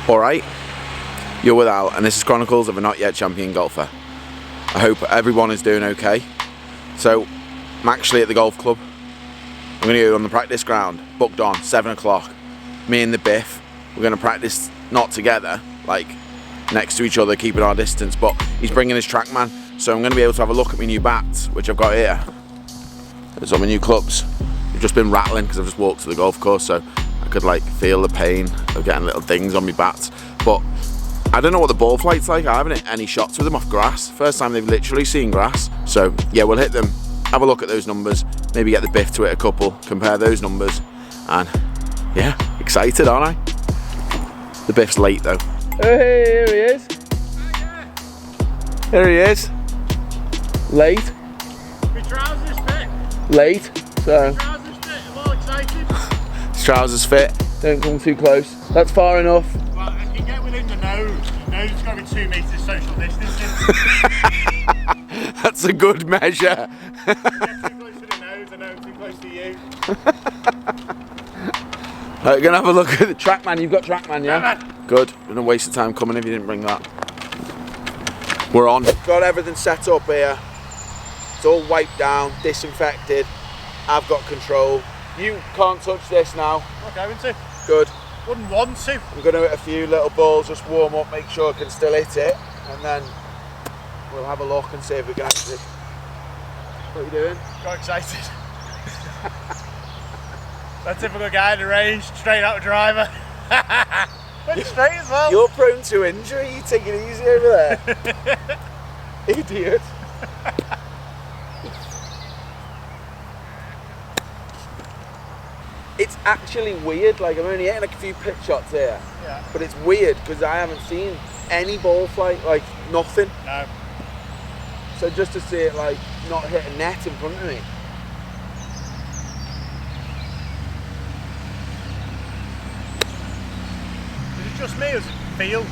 Alright, you're with Al, and this is Chronicles of a Not Yet Champion Golfer. I hope everyone is doing okay. So, I'm actually at the golf club. I'm going to go on the practice ground, booked on, 7 o'clock. Me and the Biff, we're going to practice not together, like next to each other, keeping our distance, but he's bringing his Trackman, so I'm going to be able to have a look at my new bats, which I've got here. There's all my new clubs. They've just been rattling because I've just walked to the golf course, so I could like feel the pain of getting little dings on my bats. But I don't know what the ball flight's like. I haven't hit any shots with them off grass. First time they've literally seen grass. So yeah, we'll hit them, have a look at those numbers, maybe get the Biff to hit a couple, compare those numbers, and yeah, excited, aren't I? The Biff's late though. Oh, hey, here he is. Here he is. Late. My trousers fit. Late. So. My trousers fit. I'm all excited. His trousers fit. Don't come too close. That's far enough. Well, I can get within the nose. The nose has got to be 2 meters social distancing. That's a good measure. Get too close to the nose, I know too close to you. Right, we're gonna have a look at the Trackman. You've got Trackman, yeah? Trackman. Good. Been a waste of time coming if you didn't bring that. We're on. Got everything set up here. It's all wiped down, disinfected. I've got control. You can't touch this now. Not going to. Good. Wouldn't want to. I'm gonna hit a few little balls, just warm up, make sure I can still hit it, and then we'll have a look and see if we can actually. What are you doing? Got excited. That typical guy in the range, straight out driver. Went straight as well. You're prone to injury, you take it easy over there. Idiot. It's actually weird, like I'm only hitting like a few pitch shots here. Yeah. But it's weird because I haven't seen any ball flight, like nothing. No. So just to see it like not hit a net in front of me. Is it just me or does it feel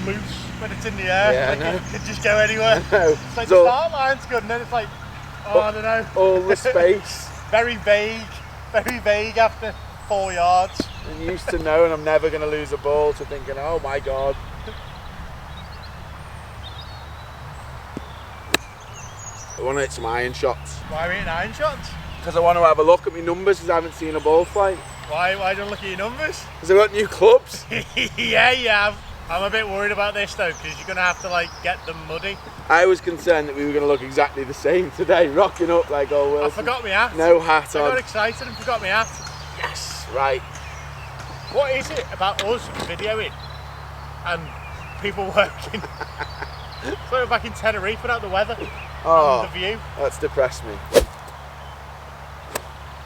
loose when it's in the air? Yeah, like I know. it could just go anywhere. No. It's like So- the start line's good and then it's like, oh, I don't know. All the space. Very vague after 4 yards. I'm used to knowing I'm never going to lose a ball to thinking, oh my God. I want to hit some iron shots. Why are we hitting iron shots? Because I want to have a look at my numbers because I haven't seen a ball flight. Why don't look at your numbers? Because I've got new clubs. Yeah, you have. I'm a bit worried about this though, because you're going to have to like get them muddy. I was concerned that we were going to look exactly the same today, rocking up like old Wilson. I forgot my hat. No hat I on. got excited and forgot my hat. Yes, right. What is it about us videoing and people working? It's like we're back in Tenerife without the weather Oh, and the view. that's depressed me.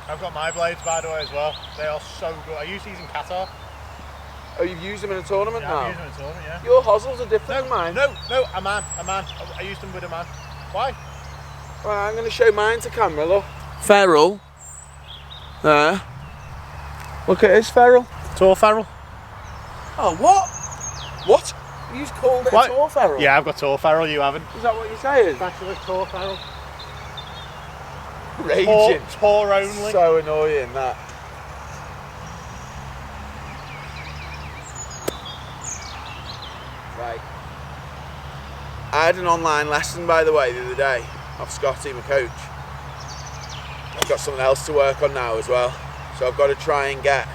I've got my blades by the way as well. They are so good. I used these in Qatar. Oh, you've used them in a tournament Yeah, now? I've used them in a tournament, yeah. Your hosels are different than mine. No, a man. I used them with a man. Why? Well, I'm going to show mine to camera, look. Ferrule. There. Look at his ferrule. Tour ferrule. Oh, what? What? You just called it What? a tour ferrule? Yeah, I've got tour ferrule, you haven't. Is that what you're saying? Bachelor tour ferrule. Raging. Tour only. So annoying, that. Right. I had an online lesson, by the way, the other day off Scotty, my coach. I've got something else to work on now as well. So I've got to try and get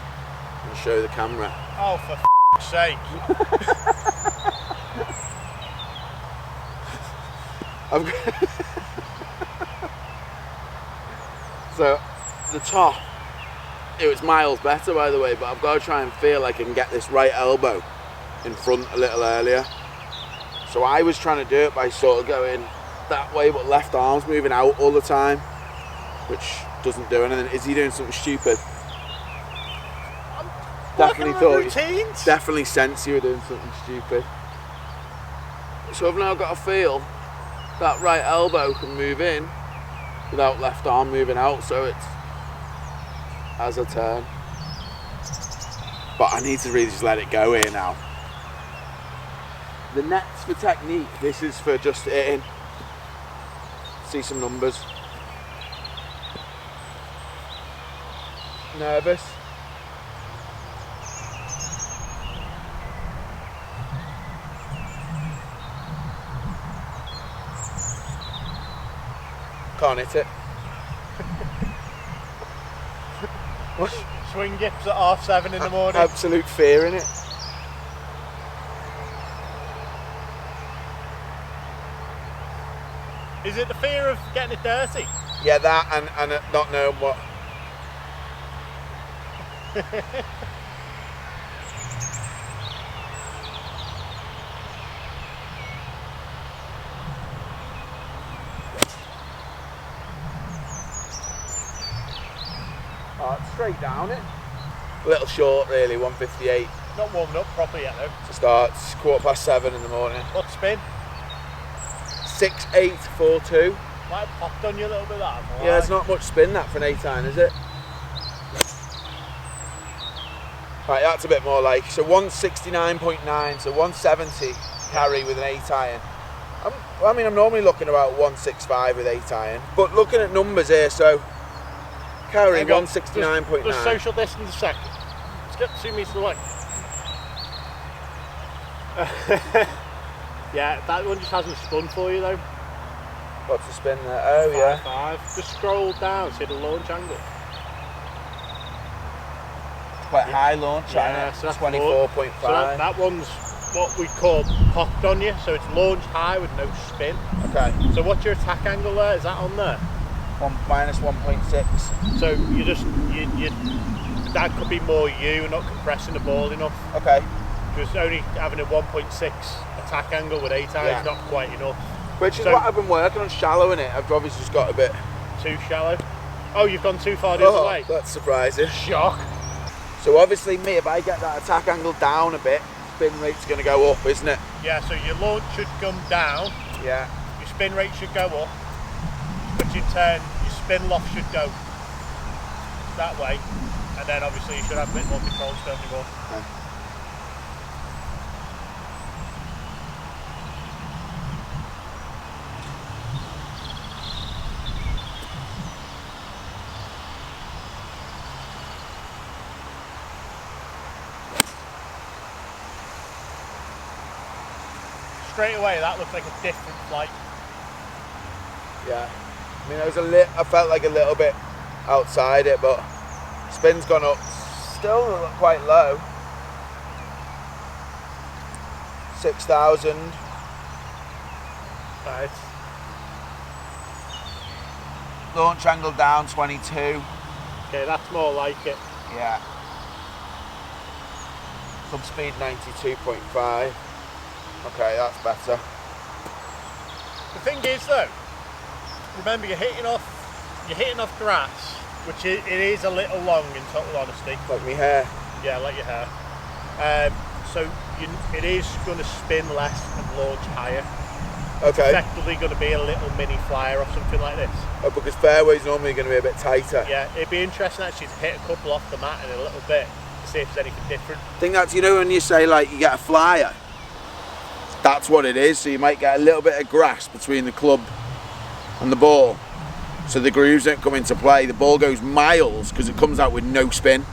and show the camera. Oh, for f***ing sake. I've got so the top, it was miles better by the way, but I've got to try and feel like I can get this right elbow in front a little earlier. So I was trying to do it by sort of going that way, but left arm's moving out all the time, which doesn't do anything. Is he doing something stupid? Definitely thought routines. definitely sense you were doing something stupid. So I've now got to feel that right elbow can move in without left arm moving out, so it's as a turn. But I need to really just let it go here now. The net's for technique, this is for just hitting. See some numbers. Nervous? can't hit it. Swing yips at 7:30 in the morning. Absolute fear in it. Is it the fear of getting it dirty? Yeah, that and not knowing what. Oh, it's straight down it. A little short really, 158. Not warming up properly yet though. To start, it's 7:15 in the morning. What spin? 6.842. Might have popped on you a little bit that. Yeah, it's not much spin that for an 8-iron, is it? Right, that's a bit more like, so 169.9, so 170 carry with an 8-iron. I mean, I'm normally looking about 165 with 8-iron, but looking at numbers here, so carry 169.9. Just social distance a second. Let's get 2 metres away. Yeah, that one just hasn't spun for you though. What's the spin there? Oh, yeah. 5. Just scroll down, see the launch angle. Quite high launch, yeah, so that's 24.5. So that one's what we call popped on you, so it's launched high with no spin. Okay. So what's your attack angle there? Is that on there? Minus 1.6. So you that could be more you not compressing the ball enough. Okay. Because only having a 1.6 attack angle with 8-iron is not quite enough. Which is what I've been working on, shallowing it. I've obviously just got a bit too shallow. Oh, you've gone too far the other way. That's surprising. Shock. So obviously me, if I get that attack angle down a bit, spin rate's going to go up, isn't it? Yeah, so your launch should come down. Yeah. Your spin rate should go up. But in turn, your spin loft should go that way. And then obviously you should have a bit more control still on your ball. Okay. Straight away, that looks like a different flight. Yeah. I mean, I felt like a little bit outside it, but spin's gone up. Still quite low. 6,000. Right. Launch angle down 22. Okay, that's more like it. Yeah. Club speed 92.5. Okay, that's better. The thing is though, remember you're hitting off grass, which it is a little long in total honesty. Like me hair. Yeah, like your hair. So it is going to spin less and launch higher. Okay. It's effectively going to be a little mini flyer or something like this. Oh, because fairway's normally going to be a bit tighter. Yeah, it'd be interesting actually to hit a couple off the mat in a little bit to see if there's anything different. I think that's, you know, when you say like you get a flyer, that's what it is. So you might get a little bit of grass between the club and the ball, so the grooves don't come into play. The ball goes miles because it comes out with no spin.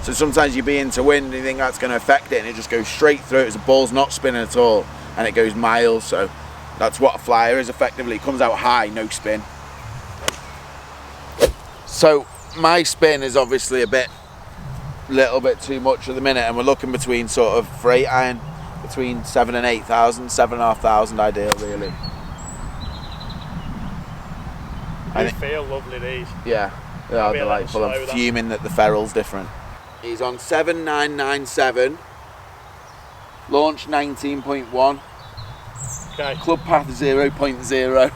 So sometimes you be into wind and you think that's going to affect it, and it just goes straight through it. The ball's not spinning at all, and it goes miles. So that's what a flyer is effectively. It comes out high, no spin. So my spin is obviously a little bit too much at the minute, and we're looking between sort of for 8-iron, between 7,000 and 8,000, 7,500 ideal really. They feel lovely these. Yeah, they are delightful. I'm fuming that the ferrule's different. He's on 7,997. Launch 19.1. Okay. Club path 0.0.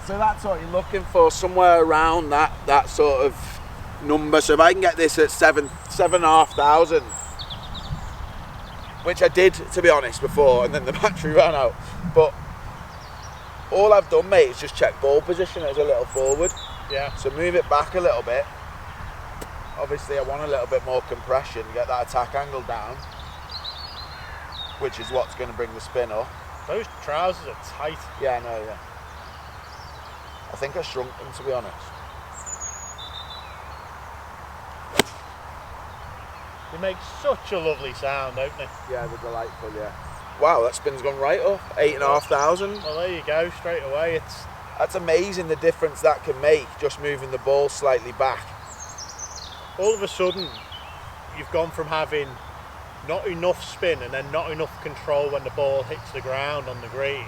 So that's what you're looking for, somewhere around that sort of number. So if I can get this at 7,500, which I did, to be honest, before, and then the battery ran out. But all I've done, mate, is just check ball position as a little forward. Yeah. So move it back a little bit. Obviously I want a little bit more compression, get that attack angle down, which is what's going to bring the spin up. Those trousers are tight. Yeah, I know, yeah. I think I shrunk them, to be honest. They make such a lovely sound, don't they? Yeah, they're delightful, yeah. Wow, that spin's gone right up, 8,500. Well, there you go, straight away. That's amazing the difference that can make, just moving the ball slightly back. All of a sudden, you've gone from having not enough spin and then not enough control when the ball hits the ground on the green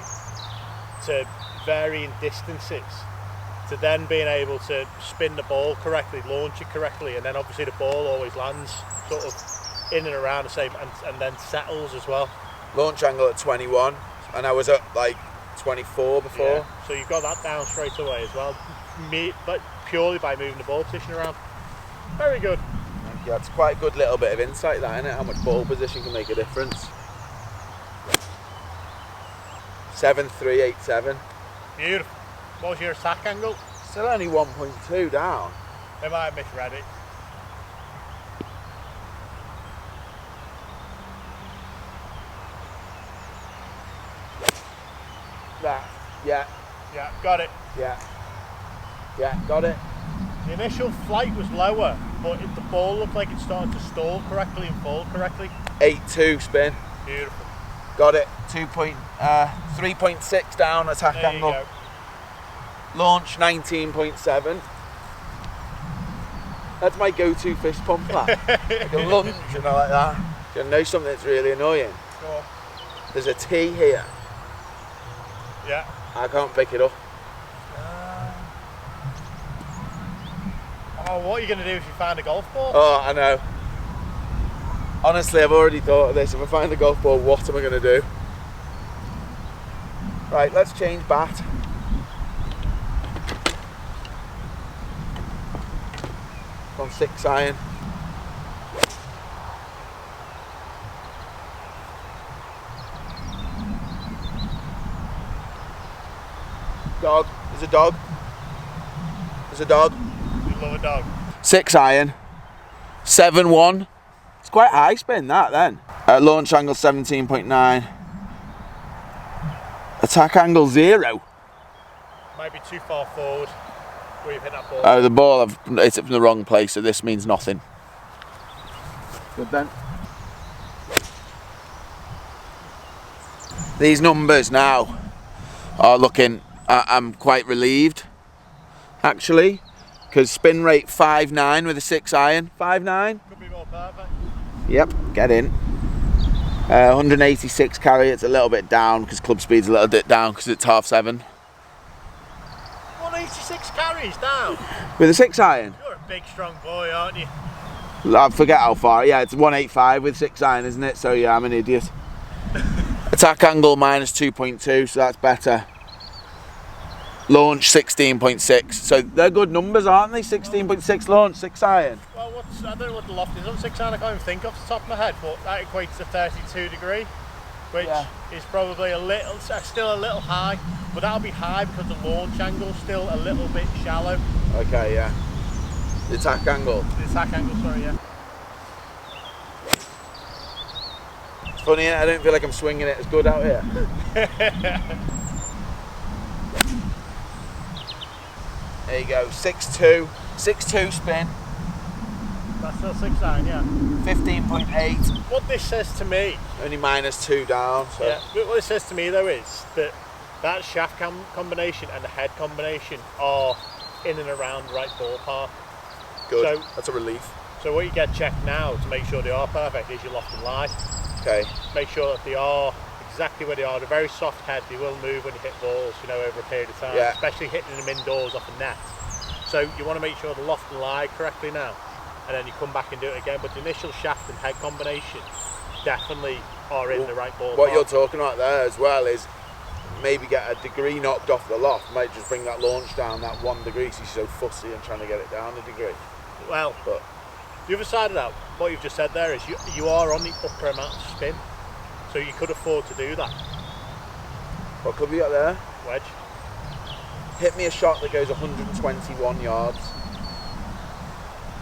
to varying distances, to then being able to spin the ball correctly, launch it correctly, and then obviously the ball always lands sort of in and around the same, and then settles as well. Launch angle at 21, and I was at like 24 before. Yeah. So you've got that down straight away as well, but purely by moving the ball position around. Very good. Thank you. That's quite a good little bit of insight, that, isn't it? How much ball position can make a difference. 7.387. Beautiful. What was your attack angle? Still only 1.2 down. They might have misread it. That. Yeah. Yeah, got it. Yeah. Yeah, got it. The initial flight was lower, but the ball looked like it started to stall correctly and fall correctly. 8.2 spin. Beautiful. Got it. 3.6 down attack There angle. you go. Launch 19.7. That's my go-to fist pump, that. Like a lunge, you know, like that. Do you know something that's really annoying? Go on. There's a T here. Yeah. I can't pick it up. Oh, what are you going to do if you find a golf ball? Oh, I know. Honestly, I've already thought of this. If I find the golf ball, what am I going to do? Right, let's change bat. On 6 iron. Dog. There's a dog. There's a dog. You love a dog. 6 iron. 7.1. It's quite high spin, that, then. Launch angle 17.9. Attack angle 0. Might be too far forward where you've hit that ball. Oh, the ball, I've hit it from the wrong place, so this means nothing. Good then. These numbers now are looking, I'm quite relieved, actually, because spin rate 5.9 with a 6 iron. 5.9? Could be more perfect. Yep, get in. 186 carry, it's a little bit down because club speed's a little bit down because it's 7:30. 186 carries down. With a 6 iron? You're a big, strong boy, aren't you? I forget how far. Yeah, it's 185 with 6 iron, isn't it? So yeah, I'm an idiot. Attack angle minus 2.2, so that's better. Launch 16.6. So they're good numbers, aren't they? 16.6 launch, 6 iron. Well, I don't know what the loft is on 6 iron. I can't even think off the top of my head, but that equates to 32 degree, which is probably still a little high, but that'll be high because the launch angle's still a little bit shallow. Okay, yeah. The attack angle. The attack angle, sorry, yeah. It's funny, I don't feel like I'm swinging it as good out here. There you go, 6.2. 6.2 spin. That's still 6 iron, yeah. 15.8. What this says to me, Only minus 2 down. So. yeah, what it says to me though is that shaft combination and the head combination are in and around the right ballpark. Good. So, that's a relief. So what you get checked now to make sure they are perfect is your loft and lie. Okay. Make sure that they are exactly where they are. They're very soft head. They will move when you hit balls, you know, over a period of time. Yeah. Especially hitting them indoors off a net. So you want to make sure the loft and lie correctly now, and then you come back and do it again. But the initial shaft and head combination definitely are in the right ballpark. What you're talking about there as well is maybe get a degree knocked off the loft. Might just bring that launch down that 1 degree. So you're so fussy and trying to get it down a degree. Well, but the other side of that, what you've just said there is you are on the upper amount of spin, so you could afford to do that. What club you got there? Wedge. Hit me a shot that goes 121 yards.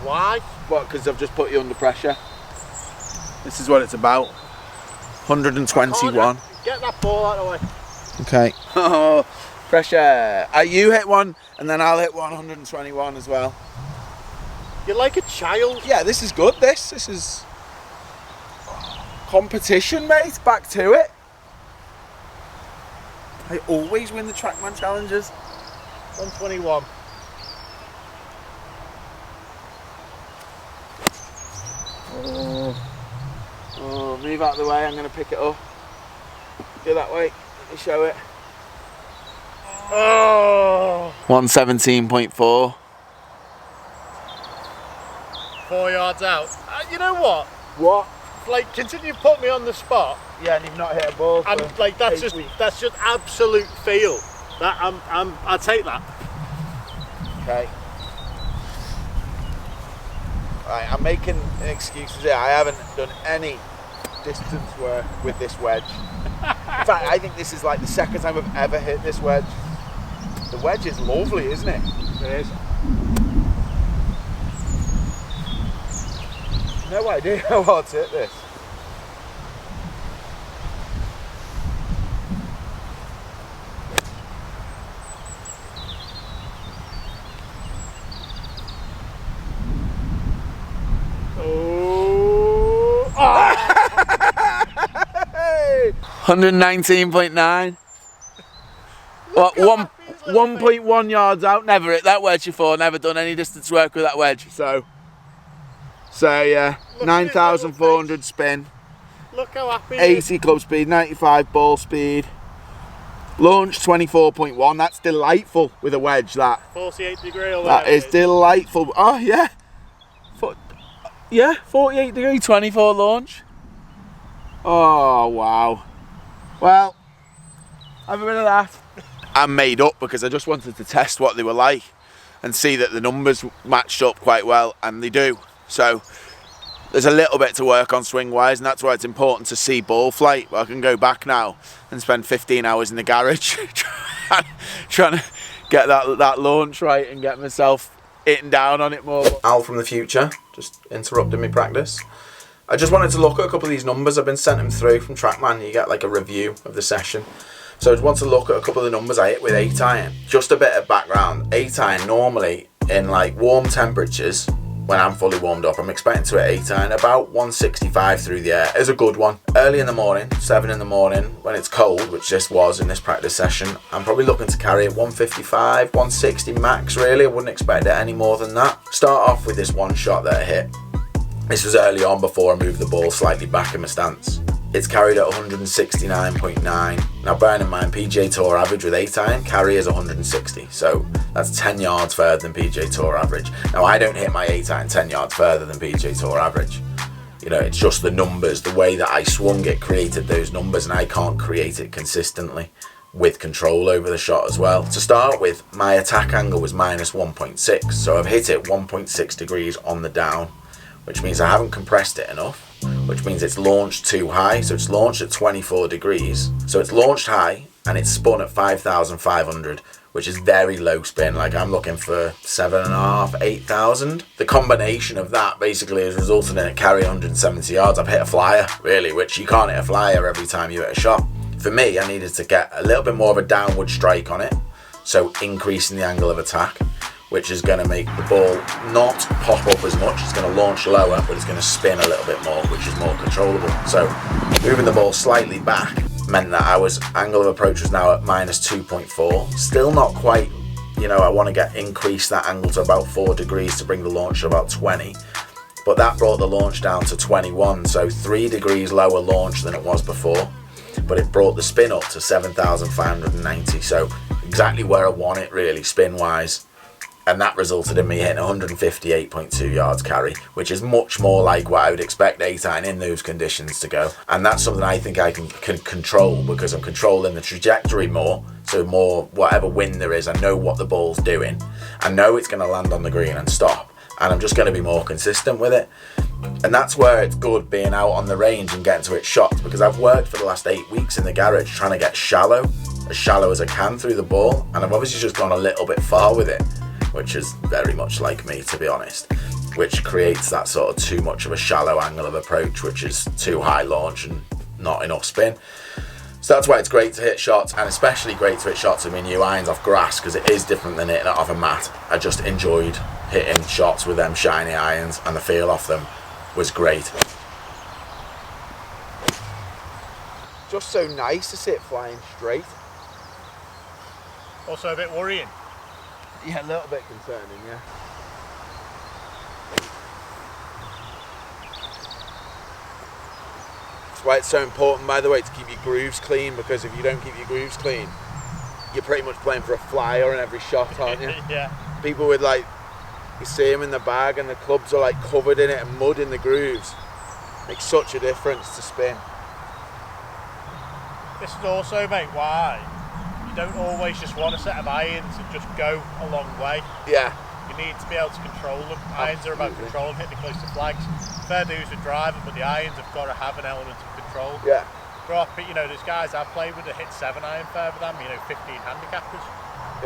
Why? What? Because I've just put you under pressure. This is what it's about. 121. Get that ball out of the way. Okay. Oh, pressure. You hit one, and then I'll hit 121 as well. You're like a child. Yeah, this is good. This is competition, mate. Back to it. I always win the Trackman challenges. 121. Oh, move out of the way, I'm going to pick it up. Go that way, let me show it. Oh! 117.4. 4 yards out. You know what? What? Like, continue to put me on the spot. Yeah, and you've not hit a ball. And like that's just absolute feel. That I'll take that. Okay. Right, I'm making excuses here. I haven't done any distance work with this wedge. In fact, I think this is like the second time I've ever hit this wedge. The wedge is lovely, isn't it? It is. No idea how hard to hit this. Oh! 119.9. What, 1.1 yards out. Never hit that wedge before. Never done any distance work with that wedge. So yeah, 9,400 spin. Look how happy. 80 club speed, 95 ball speed. Launch 24.1. That's delightful with a wedge. That 48 degree or that is delightful. Oh yeah, yeah, 48 degree, 24 launch. Oh wow. Well, have a bit of that. I'm made up because I just wanted to test what they were like and see that the numbers matched up quite well, and they do. So there's a little bit to work on swing wise, and that's why it's important to see ball flight. But I can go back now and spend 15 hours in the garage trying to get that launch right and get myself hitting down on it more. Al from the future just interrupted me practice. I just wanted to look at a couple of these numbers. I've been sent them through from Trackman. You get like a review of the session. So I just want to look at a couple of the numbers I hit with 8 iron. Just a bit of background. 8 iron normally in like warm temperatures, when I'm fully warmed up, I'm expecting to hit 8 iron about 165 through the air. It's a good one. Early in the morning, 7 in the morning, when it's cold, which this was in this practice session, I'm probably looking to carry it 155, 160 max really. I wouldn't expect it any more than that. Start off with this one shot that I hit. This was early on before I moved the ball slightly back in my stance. It's carried at 169.9. Now bearing in mind PGA Tour average with 8 iron, carry is 160. So that's 10 yards further than PGA Tour average. Now I don't hit my 8 iron 10 yards further than PGA Tour average. You know, it's just the numbers, the way that I swung it created those numbers, and I can't create it consistently with control over the shot as well. To start with, my attack angle was minus 1.6. So I've hit it 1.6 degrees on the down, which means I haven't compressed it enough, which means it's launched too high. So it's launched at 24 degrees. So it's launched high and it's spun at 5,500, which is very low spin. Like I'm looking for 7.5, 8,000. The combination of that basically has resulted in it carry 170 yards. I've hit a flyer, really, which you can't hit a flyer every time you hit a shot. For me, I needed to get a little bit more of a downward strike on it. So increasing the angle of attack, which is going to make the ball not pop up as much. It's going to launch lower, but it's going to spin a little bit more, which is more controllable. So moving the ball slightly back meant that angle of approach was now at minus 2.4. Still not quite, you know, I want to increase that angle to about 4 degrees to bring the launch to about 20. But that brought the launch down to 21, so 3 degrees lower launch than it was before. But it brought the spin up to 7,590, so exactly where I want it really, spin-wise. And that resulted in me hitting 158.2 yards carry, which is much more like what I would expect 8 iron in those conditions to go. And that's something I think I can control, because I'm controlling the trajectory more. So more, whatever wind there is, I know what the ball's doing. I know it's going to land on the green and stop. And I'm just going to be more consistent with it. And that's where it's good being out on the range and getting to its shots, because I've worked for the last 8 weeks in the garage trying to get shallow as I can through the ball. And I've obviously just gone a little bit far with it, which is very much like me, to be honest, which creates that sort of too much of a shallow angle of approach, which is too high launch and not enough spin. So that's why it's great to hit shots, and especially great to hit shots with my new irons off grass, because it is different than hitting it off a mat. I just enjoyed hitting shots with them shiny irons, and the feel off them was great. Just so nice to sit flying straight. Also a bit worrying. Yeah, a little bit concerning, yeah. That's why it's so important, by the way, to keep your grooves clean, because if you don't keep your grooves clean, you're pretty much playing for a flyer in every shot, aren't you? Yeah. People with like, you see them in the bag and the clubs are like covered in it and mud in the grooves. Makes such a difference to spin. This is also, mate, why you don't always just want a set of irons and just go a long way. Yeah. You need to be able to control them. Irons are about control and hitting close to flags. Fair dues with driving, but the irons have got to have an element of control. Yeah. Drop it, you know, there's guys I've played with that hit 7 iron further than me, you know, 15 handicappers.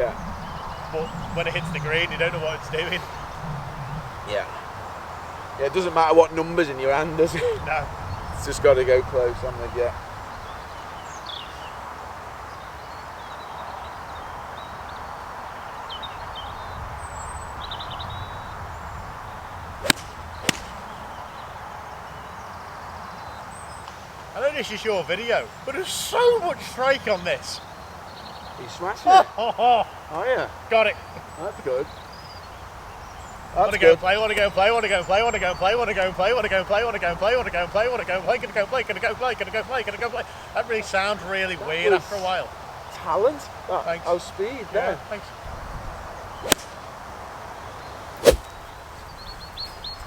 Yeah. But when it hits the green, you don't know what it's doing. Yeah. Yeah, it doesn't matter what number's in your hand, does it? No. It's just got to go close, I'm with you. I know this is your video, but there's so much strike on this. Are you smashing it? Oh, yeah. got it. That's good. Want to go play, want to go play, want to go play, want to go play, want to go play, want to go play, want to go play, want to go play, want to go play, gonna go play, gonna go play, gonna go play, gonna go play. That really sounds really weird after a while. Talent? Thanks. Oh, speed, Yeah, thanks.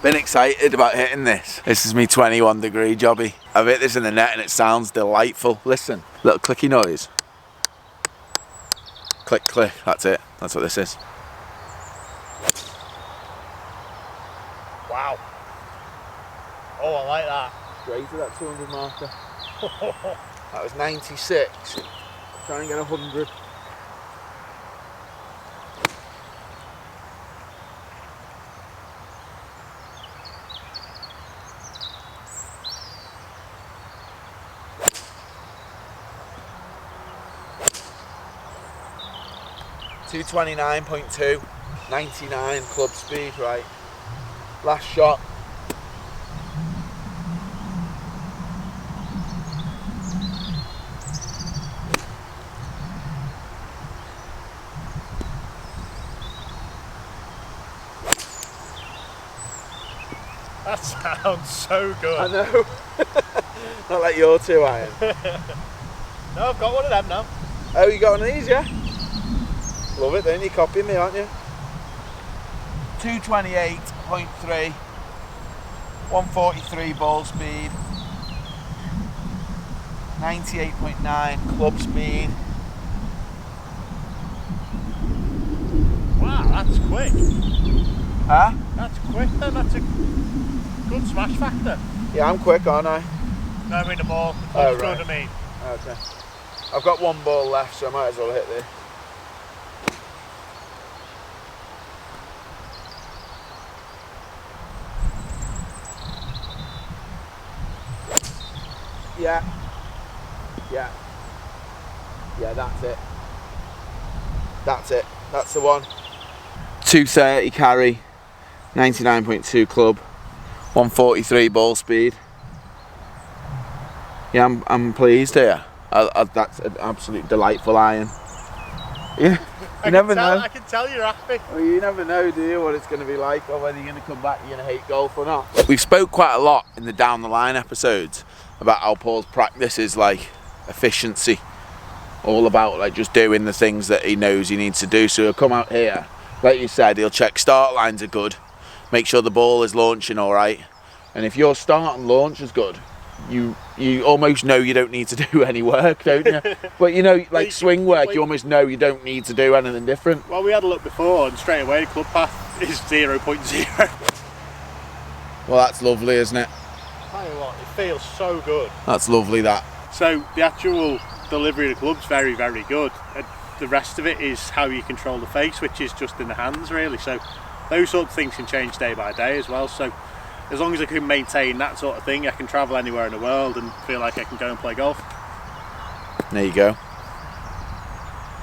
Been excited about hitting this. This is me 21 degree jobby. I've hit this in the net and it sounds delightful. Listen, little clicky noise. Click, click, that's it. That's what this is. Wow. Oh, I like that. Straight to that 200 marker. That was 96. Try and get 100. .229.2, 99 club speed, right? Last shot. That sounds so good. I know. Not like your 2 iron. No, I've got one of them now. Oh, you got one of these, yeah? Love it, then you're copying me, aren't you? 228.3, 143 ball speed, 98.9 club speed. Wow, that's quick. Huh? That's quick then, that's a good smash factor. Yeah, I'm quick, aren't I? No, I mean the ball. The Oh, club's right. good, I mean. Okay. I've got 1 ball left, so I might as well hit this. Yeah. Yeah. Yeah, that's it. That's it. That's the one. 230 carry, 99.2 club, 143 ball speed. Yeah, I'm pleased here. That's an absolute delightful iron. Yeah, you never know. I can tell you're happy. Well, you never know, do you, what it's going to be like, or whether you're going to come back, you're going to hate golf or not. We've spoke quite a lot in the down the line episodes about how Paul's practice is like efficiency, all about like just doing the things that he knows he needs to do. So he'll come out here, like you said, he'll check start lines are good, make sure the ball is launching all right, and if your start and launch is good, you almost know you don't need to do any work, don't you? But you know, like swing work, you almost know you don't need to do anything different. Well, we had a look before, and straight away the club path is 0.0. Well, that's lovely, isn't it? Tell you what, it feels so good. That's lovely, that. So the actual delivery of the club's very, very good. And the rest of it is how you control the face, which is just in the hands, really. So those sort of things can change day by day as well. So as long as I can maintain that sort of thing, I can travel anywhere in the world and feel like I can go and play golf. There you go.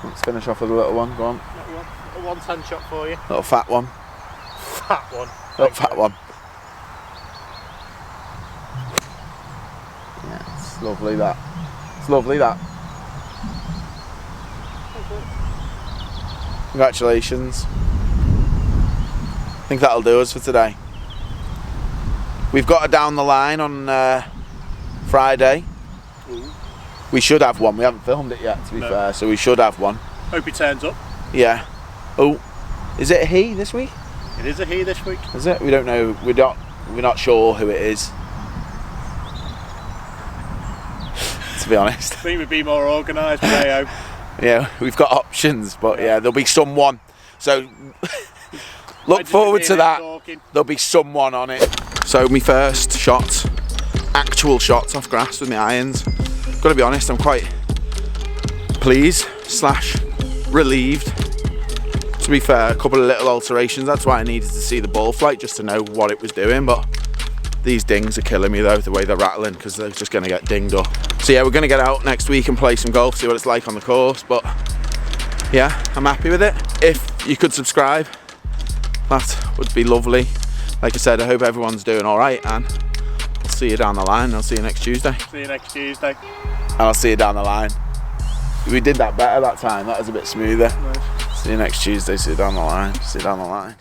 Let's finish off with a little one, go on. A 110 shot for you. Little fat one. Fat one. Little fat one. Yeah, it's lovely that. It's lovely that. Congratulations. I think that'll do us for today. We've got a down the line on Friday. Ooh. We should have one. We haven't filmed it yet, to be fair, so we should have one. Hope he turns up. Yeah. Oh, is it a he this week? It is a he this week. Is it? We don't know. We're not sure who it is. To be honest. I think we'd be more organised, but hey, Yeah, we've got options, but yeah, there'll be someone. So look forward to that. There'll be someone on it. So my first shot, actual shots off grass with my irons. Gotta be honest, I'm quite pleased / relieved. To be fair, a couple of little alterations. That's why I needed to see the ball flight just to know what it was doing. But these dings are killing me though, the way they're rattling, because they're just gonna get dinged up. So yeah, we're gonna get out next week and play some golf, see what it's like on the course. But yeah, I'm happy with it. If you could subscribe, that would be lovely. Like I said, I hope everyone's doing all right, and I'll see you down the line. I'll see you next Tuesday. See you next Tuesday. And I'll see you down the line. We did that better that time. That was a bit smoother. Nice. See you next Tuesday. See you down the line. See you down the line.